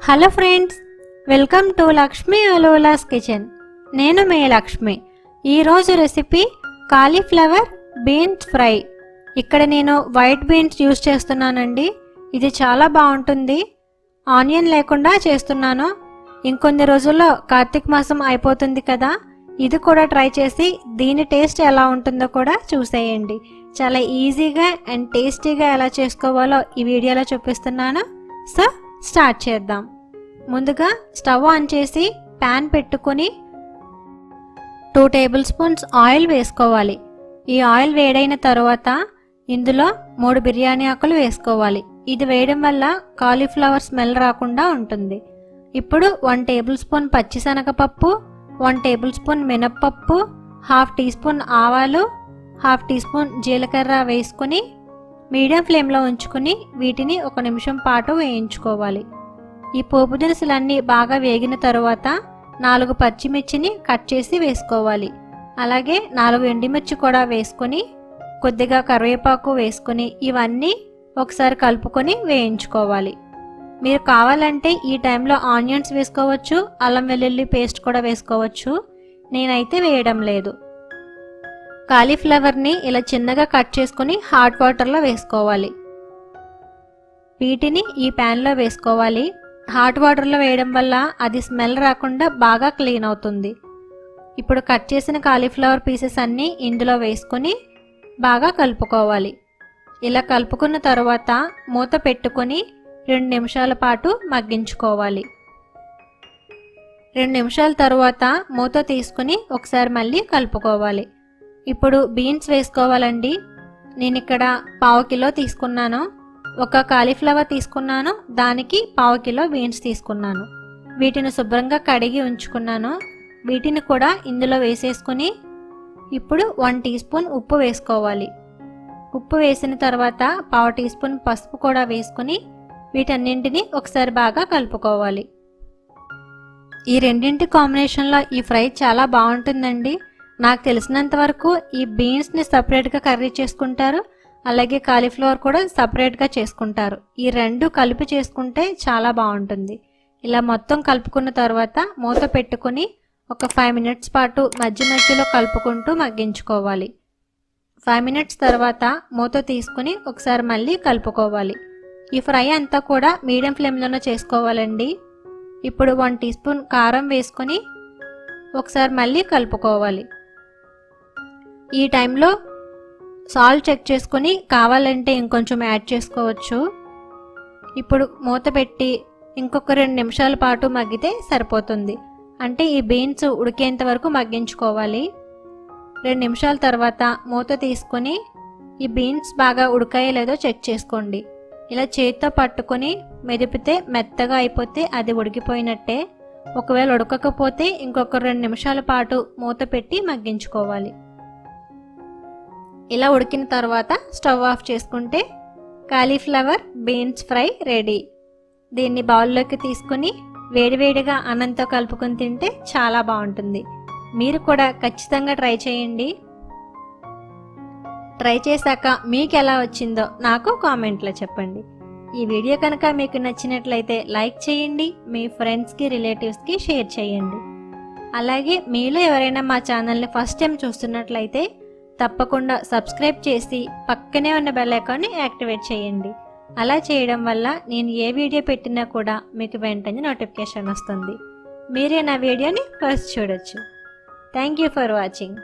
Hello friends, welcome to Lakshmi Aluvala's kitchen. నేను మీ లక్ష్మి. ఈరోజు రెసిపీ కాలీఫ్లవర్ బీన్స్ ఫ్రై. ఇక్కడ నేను వైట్ బీన్స్ యూస్ చేస్తున్నానండి. ఇది చాలా బాగుంటుంది. ఆనియన్ లేకుండా చేస్తున్నాను. ఇంకొన్ని రోజుల్లో కార్తీక మాసం అయిపోతుంది కదా, ఇది కూడా ట్రై చేసి దీని టేస్ట్ ఎలా ఉంటుందో కూడా చూసేయండి. చాలా ఈజీగా అండ్ టేస్టీగా ఎలా చేసుకోవాలో ఈ వీడియోలో చూపిస్తున్నాను. సో స్టార్ట్ చేద్దాం. ముందుగా స్టవ్ ఆన్ చేసి ప్యాన్ పెట్టుకొని 2 టేబుల్ స్పూన్స్ ఆయిల్ వేసుకోవాలి. ఈ ఆయిల్ వేడైన తర్వాత ఇందులో 3 బిర్యానీ ఆకులు వేసుకోవాలి. ఇది వేయడం వల్ల కాలీఫ్లవర్ స్మెల్ రాకుండా ఉంటుంది. ఇప్పుడు 1 టేబుల్ స్పూన్ పచ్చిశనగపప్పు, 1 టేబుల్ స్పూన్ మినప్పప్పు, 1/2 టీ స్పూన్ ఆవాలు, 1/2 టీ స్పూన్ జీలకర్ర వేసుకుని మీడియం ఫ్లేమ్లో ఉంచుకుని వీటిని 1 నిమిషం పాటు వేయించుకోవాలి. ఈ పోపు దినుసులన్నీ బాగా వేగిన తరువాత 4 పచ్చిమిర్చిని కట్ చేసి వేసుకోవాలి. అలాగే 4 ఎండుమిర్చి కూడా వేసుకొని కొద్దిగా కరివేపాకు వేసుకొని ఇవన్నీ ఒకసారి కలుపుకొని వేయించుకోవాలి. మీరు కావాలంటే ఈ టైంలో ఆనియన్స్ వేసుకోవచ్చు, అల్లం వెల్లుల్లి పేస్ట్ కూడా వేసుకోవచ్చు. నేనైతే వేయడం లేదు. కాలీఫ్లవర్ని ఇలా చిన్నగా కట్ చేసుకుని హాట్ వాటర్లో వేసుకోవాలి. వీటిని ఈ ప్యాన్లో వేసుకోవాలి. హాట్ వాటర్లో వేయడం వల్ల అది స్మెల్ రాకుండా బాగా క్లీన్ అవుతుంది. ఇప్పుడు కట్ చేసిన కాలీఫ్లవర్ పీసెస్ అన్నీ ఇందులో వేసుకొని బాగా కలుపుకోవాలి. ఇలా కలుపుకున్న తర్వాత మూత పెట్టుకొని 2 నిమిషాల పాటు మగ్గించుకోవాలి. 2 నిమిషాల తర్వాత మూత తీసుకుని ఒకసారి మళ్ళీ కలుపుకోవాలి. ఇప్పుడు బీన్స్ వేసుకోవాలండి. నేను ఇక్కడ 1/2 కిలో తీసుకున్నాను. 1 కాలీఫ్లవర్ తీసుకున్నాను, దానికి 1/2 కిలో బీన్స్ తీసుకున్నాను. వీటిని శుభ్రంగా కడిగి ఉంచుకున్నాను. వీటిని కూడా ఇందులో వేసేసుకుని ఇప్పుడు 1 టీ స్పూన్ ఉప్పు వేసుకోవాలి. ఉప్పు వేసిన తర్వాత 1/2 టీ స్పూన్ పసుపు కూడా వేసుకుని వీటన్నింటినీ ఒకసారి బాగా కలుపుకోవాలి. ఈ రెండింటి కాంబినేషన్లో ఈ ఫ్రై చాలా బాగుంటుందండి. నాకు తెలిసినంత వరకు ఈ బీన్స్ని సపరేట్గా కర్రీ చేసుకుంటారు, అలాగే కాలీఫ్లవర్ కూడా సపరేట్గా చేసుకుంటారు. ఈ 2 కలిపి చేసుకుంటే చాలా బాగుంటుంది. ఇలా మొత్తం కలుపుకున్న తర్వాత మూత పెట్టుకుని ఒక 5 మినిట్స్ పాటు మధ్యలో కలుపుకుంటూ మగ్గించుకోవాలి. 5 మినిట్స్ తర్వాత మూత తీసుకుని ఒకసారి మళ్ళీ కలుపుకోవాలి. ఈ ఫ్రై అంతా కూడా మీడియం ఫ్లేమ్లోనే చేసుకోవాలండి. ఇప్పుడు 1 టీ స్పూన్ కారం వేసుకొని ఒకసారి మళ్ళీ కలుపుకోవాలి. ఈ టైంలో సాల్ట్ చెక్ చేసుకొని కావాలంటే ఇంకొంచెం యాడ్ చేసుకోవచ్చు. ఇప్పుడు మూత పెట్టి ఇంకొక 2 నిమిషాల పాటు మగ్గితే సరిపోతుంది. అంటే ఈ బీన్స్ ఉడికేంత వరకు మగ్గించుకోవాలి. 2 నిమిషాల తర్వాత మూత తీసుకొని ఈ బీన్స్ బాగా ఉడికాయో లేదో చెక్ చేసుకోండి. ఇలా చేతితో పట్టుకొని మెదిపితే మెత్తగా అయిపోతే అది ఉడికిపోయినట్టే. ఒకవేళ ఉడకకపోతే ఇంకొక 2 నిమిషాల పాటు మూత పెట్టి మగ్గించుకోవాలి. ఇలా ఉడికిన తర్వాత స్టవ్ ఆఫ్ చేసుకుంటే కాలీఫ్లవర్ బీన్స్ ఫ్రై రెడీ. దీన్ని బౌల్లోకి తీసుకుని వేడివేడిగా అన్నంతో కలుపుకొని తింటే చాలా బాగుంటుంది. మీరు కూడా ఖచ్చితంగా ట్రై చేయండి. ట్రై చేశాక మీకు ఎలా వచ్చిందో నాకు కామెంట్లో చెప్పండి. ఈ వీడియో కనుక మీకు నచ్చినట్లయితే లైక్ చేయండి, మీ ఫ్రెండ్స్కి రిలేటివ్స్కి షేర్ చేయండి. అలాగే మీలో ఎవరైనా మా ఛానల్ని ఫస్ట్ టైం చూస్తున్నట్లయితే తప్పకుండా సబ్స్క్రైబ్ చేసి పక్కనే ఉన్న బెల్ ఐకాన్ని యాక్టివేట్ చేయండి. అలా చేయడం వల్ల నేను ఏ వీడియో పెట్టినా కూడా మీకు వెంటనే నోటిఫికేషన్ వస్తుంది. మీరే నా వీడియోని ఫస్ట్ చూడొచ్చు. Thank you for watching.